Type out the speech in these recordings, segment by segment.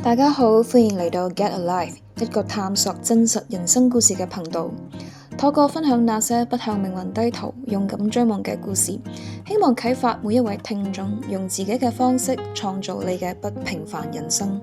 大家好，歡迎嚟到 Get Alive， 一個探索真實人生故事嘅頻道。透過分享那些不向命運低頭、勇敢追夢嘅故事，希望啟發每一位聽眾，用自己嘅方式創造你嘅不平凡人生。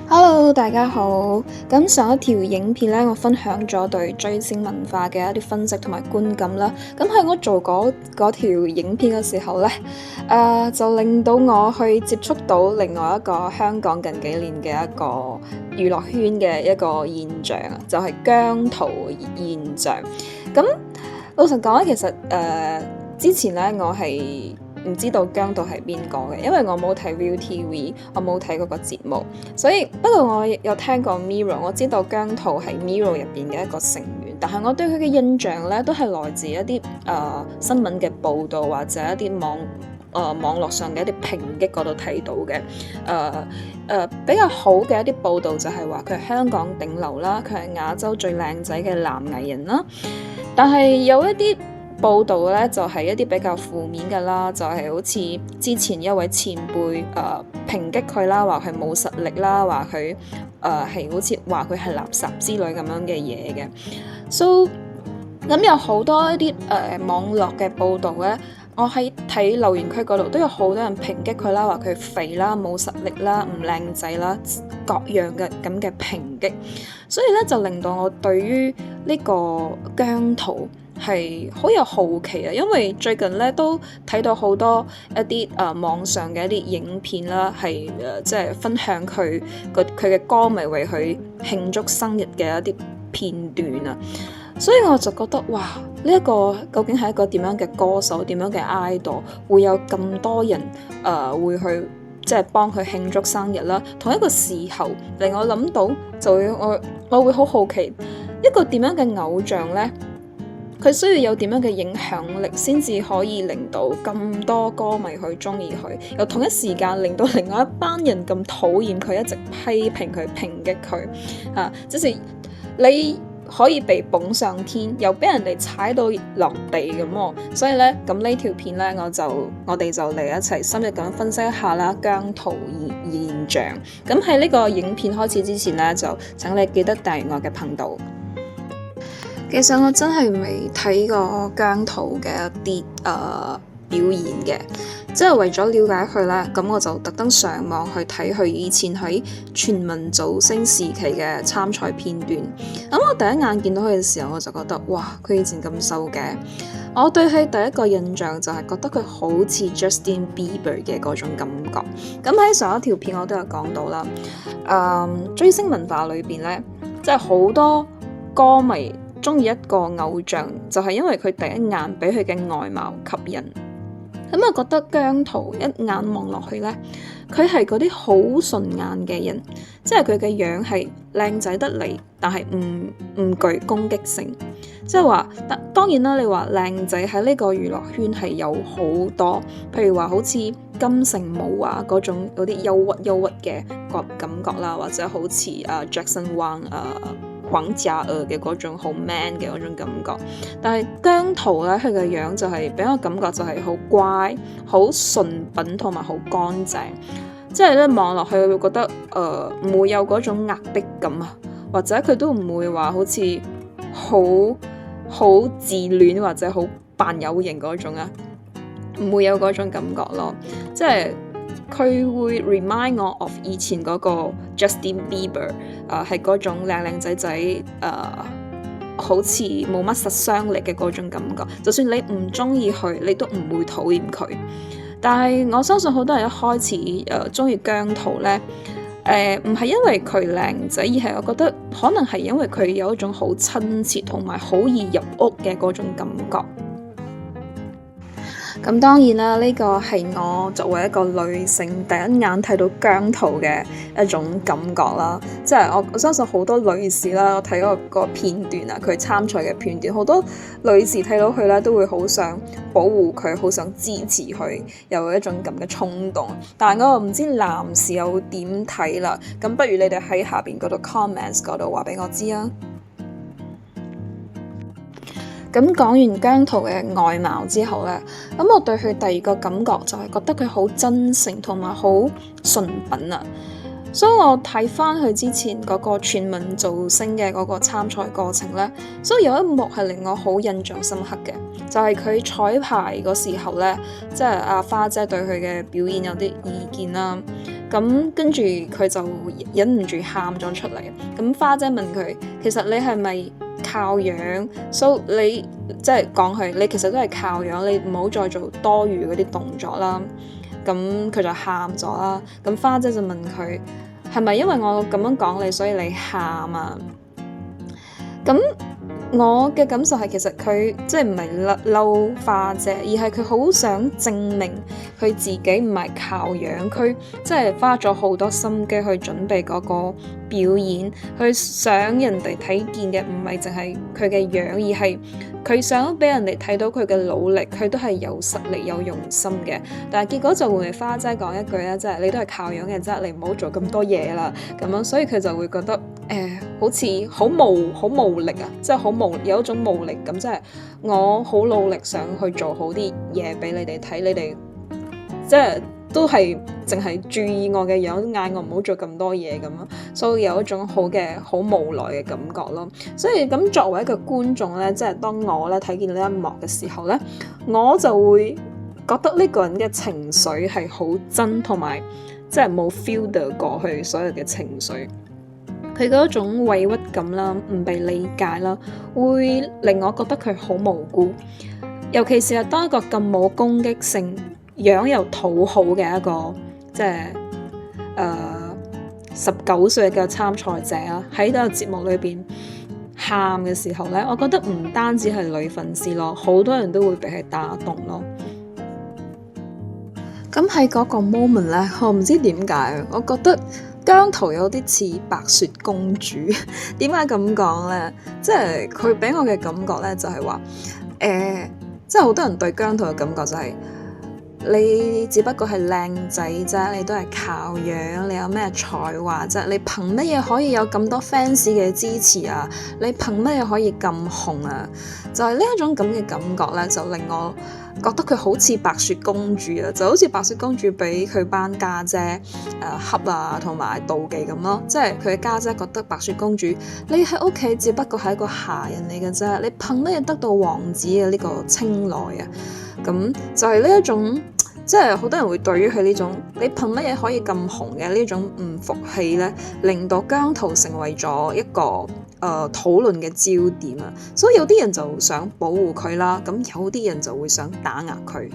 Hello， 大家好。咁上一條影片呢，我分享咗對追星文化嘅一啲分析同埋觀感啦。咁喺我做嗰條影片嘅時候呢，就令到我去接觸到另外一個香港近幾年嘅一個娛樂圈嘅一個現象啊，就係姜濤現象。咁老實講咧，其實之前呢，我係唔知道姜濤係邊個嘅，因為我冇睇 ViuTV， 我冇睇嗰個節目，所以不過我有聽過 Mirror， 我知道姜濤係 Mirror 入邊嘅一個成員，但係我對佢嘅印象咧都係來自一啲新聞嘅報導或者一啲網絡上嘅一啲抨擊嗰度睇到嘅，比較好嘅一啲報導就係話佢係香港頂流啦，佢係亞洲最靚仔嘅男藝人啦，但係有一啲報道咧就係一啲比較負面嘅啦，就係好似之前一位前輩抨擊佢啦，話佢冇實力啦，話佢係好似話佢係垃圾之類咁樣嘅嘢嘅。So 咁有好多一啲網絡嘅報道咧，我喺睇留言區嗰度都有好多人抨擊佢啦，話佢肥啦、冇實力啦、唔靚仔啦，各樣嘅咁嘅抨擊，所以咧就令到我對於呢個姜濤係好有好奇啊，因為最近咧都睇到好多一啲網上嘅一啲影片啦，係即係分享佢嘅歌迷為佢慶祝生日嘅一啲片段啊，所以我就覺得哇，呢一個究竟係一個點樣嘅歌手，點樣嘅 idol， 會有咁多人會去即係幫佢慶祝生日啦。同一個時候令我諗到，就會我會好好奇一個點樣嘅偶像呢？佢需要有點樣嘅影響力，先至可以令到咁多歌迷去中意佢，又同一時間令到另外一班人咁討厭佢，一直批評佢、抨擊佢啊！即係你可以被捧上天，又俾人哋踩到落地咁喎。所以咧，咁呢條片咧，我哋就嚟一齊深入咁分析一下啦，姜濤現象。咁喺呢個影片開始之前咧，就請你記得訂閱我嘅頻道。其實我真係未睇過姜濤嘅一啲表演嘅，即係為咗了解佢啦，咁我就特登上網去睇佢以前喺全民造星時期嘅參賽片段。咁我第一眼見到佢嘅時候，我就覺得哇，佢以前咁瘦嘅。我對佢第一個印象就係覺得佢好似 Justin Bieber 嘅嗰種感覺。咁喺上一條片我都有講到啦，追星文化裏邊咧，即係好多歌迷中意一個偶像，就係因為佢第一眼俾佢嘅外貌吸引。咁我覺得姜濤一眼望落去咧，佢係嗰啲好順眼嘅人，即係佢嘅樣係靚仔得嚟，但係唔具攻擊性。即係話，當然啦，你話靚仔喺呢個娛樂圈係有好多，譬如話好似金城武啊嗰種嗰啲憂鬱嘅感覺啦，或者好似Jackson Wang黃家嘅嗰種好 man 嘅嗰種感覺，但係姜濤咧，佢嘅樣就係俾我感覺就係好乖、好純品同埋好乾淨，即係咧望落去會覺得唔會有嗰種壓迫感啊，或者佢都唔會話好似好自戀或者好扮有型嗰種啊，唔會有嗰種感覺咯，即係佢會 remind 我 of 以前嗰個 Justin Bieber，係嗰種靚仔仔，好似冇乜殺傷力嘅嗰種感覺。就算你唔中意佢，你都唔會討厭佢。但係我相信好多人一開始中意姜濤咧，唔係因為佢靚仔，而係我覺得可能係因為佢有一種好親切同埋好易入屋嘅嗰種感覺。咁當然啦，呢個係我作為一個女性第一眼睇到姜濤嘅一種感覺啦。即係我相信好多女士啦，我睇嗰個片段啊，佢參賽嘅片段，好多女士睇到佢咧都會好想保護佢，好想支持佢，有一種咁嘅衝動。但係我唔知男士又點睇啦。咁不如你哋喺下邊嗰度 comments 嗰度話俾我知啊。咁講完姜濤嘅外貌之後呢，咁我對佢第二個感覺就係覺得佢好真誠同埋好純品啊。所以我睇翻佢之前嗰個全民造星嘅嗰個參賽過程呢，所以有一幕係令我好印象深刻嘅，就係佢彩排嗰時候呢，即係阿花姐對佢嘅表演有啲意見啦。咁跟住佢就忍唔住喊咗出嚟。咁花姐問佢：其實你係咪靠樣？所以你即係講佢，你其實都係靠樣，你唔好再做多餘嗰啲動作啦。咁佢就喊咗啦。咁花姐就問佢：係咪因為我咁樣講你，所以你喊啊？咁我嘅感受係其實佢即係唔係嬲花姐，而係佢好想證明佢自己唔係靠樣，佢即係花咗好多心機去準備嗰個表演，佢想人哋睇見嘅唔係淨係佢嘅樣，而係佢想俾人哋睇到佢嘅努力，佢都係有實力有用心嘅。但係結果就會花姐講一句咧，即係你都係靠樣嘅啫，你唔好做咁多嘢啦咁樣，所以佢就會覺得好似好無力啊，即係有一種無力感，即係我好努力想去做好啲嘢俾你哋睇，你哋即係都係淨係注意我嘅樣，嗌我唔好做咁多嘢咁咯，所以有一種好無奈嘅感覺咯。所以咁作為一個觀眾咧，即係當我咧睇見呢一幕嘅時候咧，我就會覺得呢個人嘅情緒係好真，同埋即係冇 filter 過去所有嘅情緒。佢嗰種委屈感啦，唔被理解啦，會令我覺得佢好無辜。尤其是係當一個咁冇攻擊性、樣又討好嘅一個即係19歲嘅參賽者啦，喺呢個節目裏邊喊嘅時候咧，我覺得唔單止係女粉絲咯，好多人都會被佢打動咯。咁喺嗰個 moment 咧，我唔知點解，我覺得姜濤有啲似白雪公主。點解咁講呢？即係佢俾我嘅感覺咧，就係話即係好多人對姜濤嘅感覺就係你只不過係靚仔啫，你都係靠樣，你有咩才華啫？你憑乜嘢可以有咁多 fans 嘅支持啊？你憑乜嘢可以咁紅啊？就係呢一種咁嘅感覺咧，就令我覺得佢好似白雪公主啊，就好似白雪公主俾佢班家姐恰啊同埋妒忌咁咯。即係佢嘅家姐覺得白雪公主你喺屋企只不過係一個下人嚟嘅啫，你憑乜嘢得到王子嘅呢個青睞啊？咁就係呢一種，即係好多人會對於佢呢種你憑乜嘢可以咁紅嘅呢種唔服氣咧，令到姜濤成為咗一個討論嘅焦點啊。所以有啲人就想保護佢啦，咁有啲人就會想打壓佢。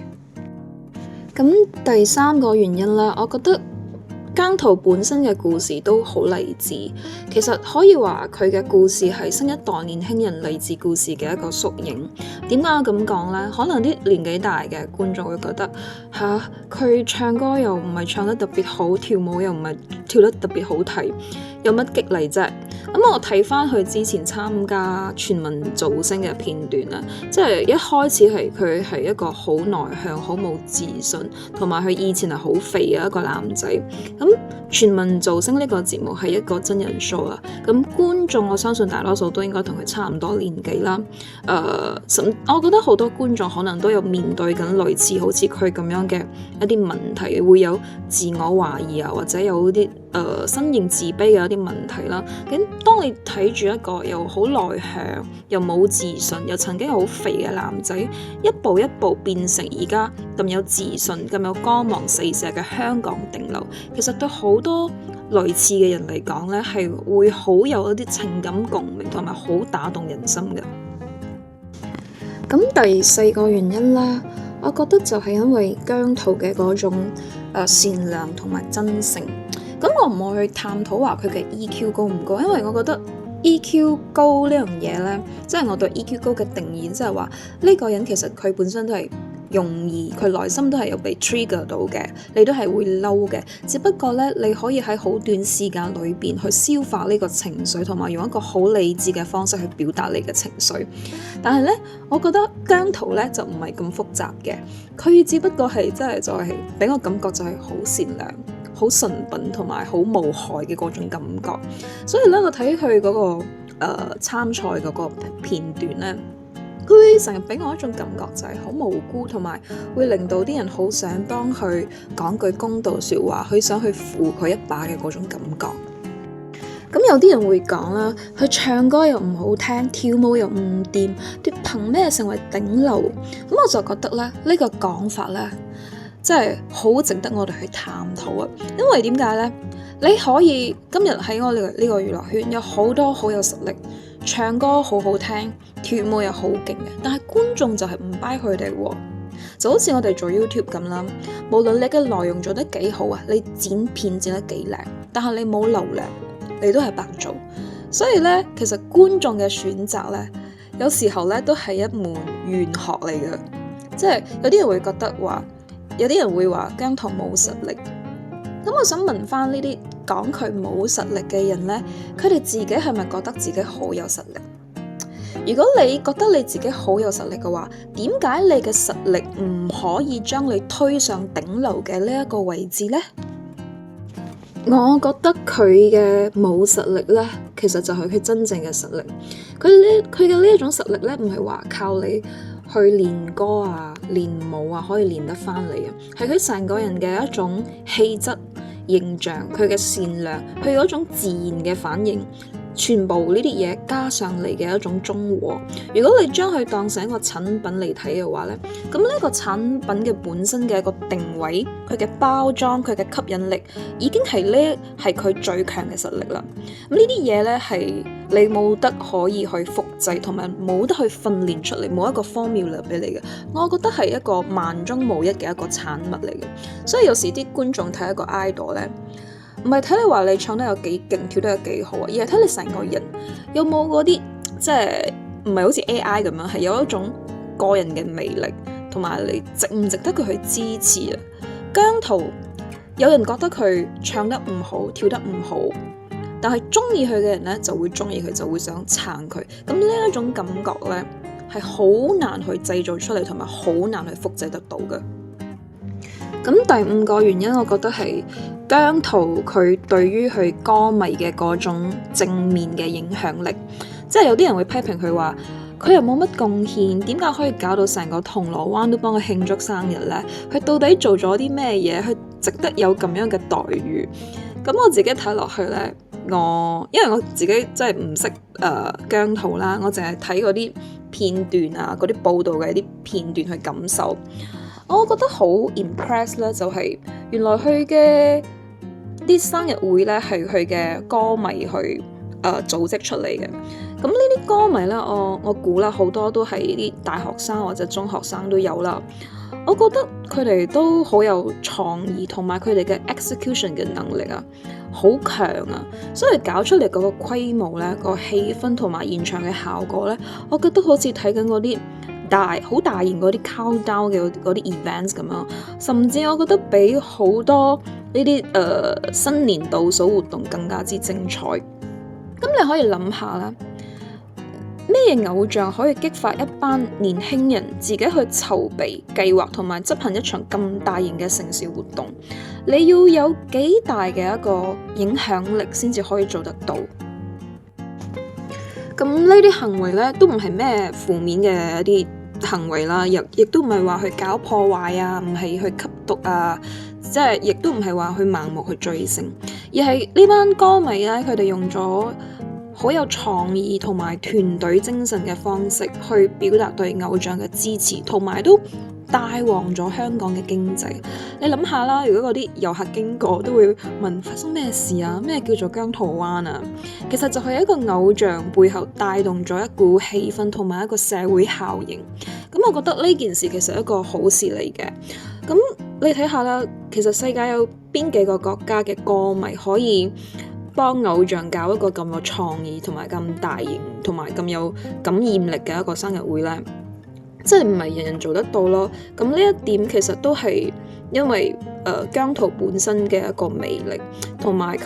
咁第三個原因啦，我覺得姜濤本身嘅故事都好勵志，其實可以話佢嘅故事係新一代年輕人勵志故事嘅一個縮影。點解我咁講呢？可能啲年紀大嘅觀眾會覺得佢唱歌又唔係唱得特別好，跳舞又唔係跳得特別好睇，有乜激勵啫？咁我睇翻佢之前參加全民造星嘅片段啦，即係一開始佢係一個好內向、好冇自信，同埋佢以前係好肥嘅一個男仔。咁全民造星呢個節目係一個真人 show 啦，咁觀眾我相信大多數都應該同佢差唔多年紀啦。我覺得好多觀眾可能都有面對緊類似好似佢咁樣嘅一啲問題，會有自我懷疑啊，或者有啲身認自卑嘅一啲問題啦。咁當你睇住一個又好內向又冇自信又曾經好肥嘅男仔，一步一步變成而家咁有自信咁有光芒四射嘅香港頂流，其實對好多類似嘅人嚟講咧，係會好有一啲情感共鳴同埋好打動人心嘅。咁第四個原因啦，我覺得就係因為姜濤嘅嗰種善良同埋真誠。咁我唔會去探討話佢嘅 EQ 高唔高，因為我覺得 EQ 高呢樣嘢呢，即係我對 EQ 高嘅定義，即係話呢個人其實佢本身都係容易，佢內心都係有被 trigger 到嘅，你都係會嬲嘅。只不過呢，你可以喺好短時間裏邊去消化呢個情緒，同埋用一個好理智嘅方式去表達你嘅情緒。但係呢，我覺得姜濤呢就唔係咁複雜嘅，佢只不過係真係就係俾我感覺就係好善良、好純品同埋好無害嘅嗰種感覺。所以呢，我睇佢嗰個參賽嗰個片段呢，嗰會成日俾我一種感覺就係好無辜，同埋會令到啲人好想幫佢講句公道説話，佢想去扶佢一把嘅嗰種感覺。咁有啲人會講啦，佢唱歌又唔好聽，跳舞又唔掂，佢憑咩成為頂流？咁我就覺得咧，呢個講法咧，真係好值得我哋去探討啊！因為點解咧？你可以今日喺我哋呢個娛樂圈有好多好有實力，唱歌好好聽，跳舞又好勁嘅，但係觀眾就係唔 buy 佢哋喎。就好似我哋做 YouTube 咁啦，無論你嘅內容做得幾好啊，你剪片剪得幾靚，但係你冇流量，你都係白做。所以咧，其實觀眾嘅選擇咧，有時候咧都係一門玄學嚟嘅。即係有啲人會覺得話，有啲人會話姜濤冇實力。咁我想問翻呢啲講佢冇實力嘅人咧，佢哋自己係咪覺得自己好有實力？如果你覺得你自己好有實力嘅話，點解你嘅實力唔可以將你推上頂流嘅呢一個位置呢？我覺得佢嘅冇實力咧，其實就係佢真正嘅實力。佢嘅呢一種實力咧，唔係話靠你去練歌啊、練舞啊可以練得翻嚟啊，係佢成個人嘅一種氣質、形象，佢嘅善良，佢嗰種自然嘅反應。全部呢啲嘢加上嚟嘅一種綜合，如果你將佢當成一個產品嚟睇嘅話咧，咁呢個產品嘅本身嘅一個定位，佢嘅包裝，佢嘅吸引力，已經係佢最強嘅實力啦。咁呢啲嘢咧係你冇得可以去複製，同埋冇得去訓練出嚟，冇一個 formula 俾你嘅。我覺得係一個萬中無一嘅一個產物嚟嘅。所以有時啲觀眾睇一個 idol 咧，唔係睇你話你唱得有幾勁，跳得有幾好啊，而係睇你成個人有冇嗰啲，即係唔係好似 AI 咁樣，係有一種個人嘅魅力，同埋你值唔值得佢去支持啊？姜濤有人覺得佢唱得唔好，跳得唔好，但係中意佢嘅人咧就會中意佢，就會想撐佢。咁呢一種感覺咧係好難去製造出嚟，同埋好難去複製得到嘅。咁第五個原因，我覺得係姜濤佢對於佢歌迷嘅嗰種正面嘅影響力，即係有啲人會批評佢話佢又冇乜貢獻，點解可以搞到成個銅鑼灣都幫佢慶祝生日呢？佢到底做咗啲咩嘢？佢值得有咁樣嘅待遇？咁我自己睇落去呢，因為我自己真係唔識姜濤啦，我淨係睇嗰啲片段啊，嗰啲報道嘅一啲片段去感受。我覺得好 impress 咧，就係原來佢嘅啲生日會咧係佢嘅歌迷去組織出嚟嘅。咁呢啲歌迷咧，我估啦，好多都係啲大學生或者中學生都有啦。我覺得佢哋都好有創意，同埋佢哋嘅 execution 嘅能力啊，好強啊！所以搞出嚟嗰個規模咧，個氣氛同埋現場嘅效果咧，我覺得好似睇緊嗰啲好大型嗰啲 countdown 嘅嗰啲 events 咁樣，甚至我覺得比好多呢啲新年倒數活動更加之精彩。咁你可以諗下啦，咩偶像可以激發一班年輕人自己去籌備、計劃同埋執行一場咁大型嘅城市活動？你要有幾大嘅一個影響力先至可以做得到。咁呢啲行為咧都唔係咩負面嘅一啲行為啦，亦都唔係話去搞破壞啊，唔係去吸毒啊，即係亦都唔係話去盲目去追星，而係呢班歌迷咧，佢哋用咗好有創意同埋團隊精神嘅方式去表達對偶像嘅支持，同埋都帶旺咗香港嘅經濟。你諗下啦，如果嗰啲遊客經過都會問發生咩事啊？咩叫做姜濤灣啊？其實就係一個偶像背後帶動咗一股氣氛同埋一個社會效應。咁我覺得呢件事其實係一個好事嚟嘅。咁你睇下啦，其實世界有邊幾個國家嘅歌迷可以幫偶像搞一個咁有創意同埋咁大型同埋咁有感染力嘅一個生日會呢？即係唔係人人做得到咯。咁呢一點其實都係因為姜濤本身嘅一個魅力，同埋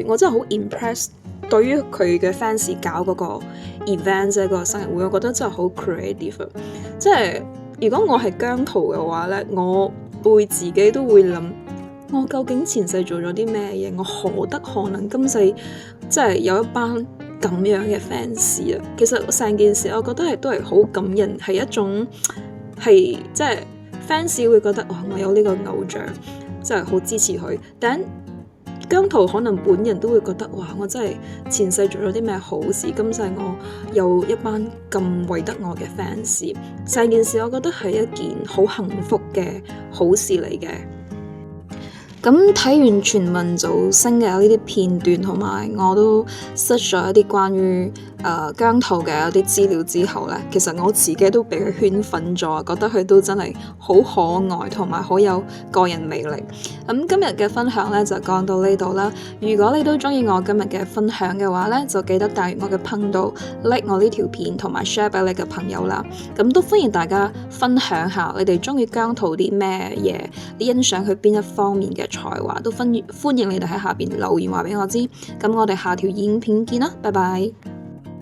我真係好 impress 對於佢嘅 fans 搞嗰個 event 即係個生日會，我覺得真係好 creative。即係如果我係姜濤嘅話咧，我會自己都會諗，我究竟前世做咗啲咩嘢？我何德何能今世即係有一班咁樣嘅 fans 啊。其實成件事我覺得都係好感人，係一種係即係 fans 會覺得我有呢個偶像，真係好支持佢。但姜濤可能本人都會覺得我真係前世做咗啲咩好事，今世我有一班咁為得我嘅 fans。成件事我覺得係一件好幸福嘅好事嚟嘅。咁睇完全民造星嘅呢啲片段，同埋我都 search 咗一啲關於姜濤嘅一啲資料之後呢，其實我自己都俾佢圈粉咗，覺得佢都真係好可愛，同埋好有個人魅力。咁今日嘅分享呢，就講到呢度啦。如果你都中意我今日嘅分享嘅話呢，就記得訂閱我嘅頻道 like 我呢條片，同埋 share 俾你嘅朋友啦。咁都歡迎大家分享下你哋中意姜濤啲咩嘢，你欣賞佢邊一方面嘅才華，都歡迎你哋喺下邊留言話俾我知。咁我哋下條影片見啦，拜拜。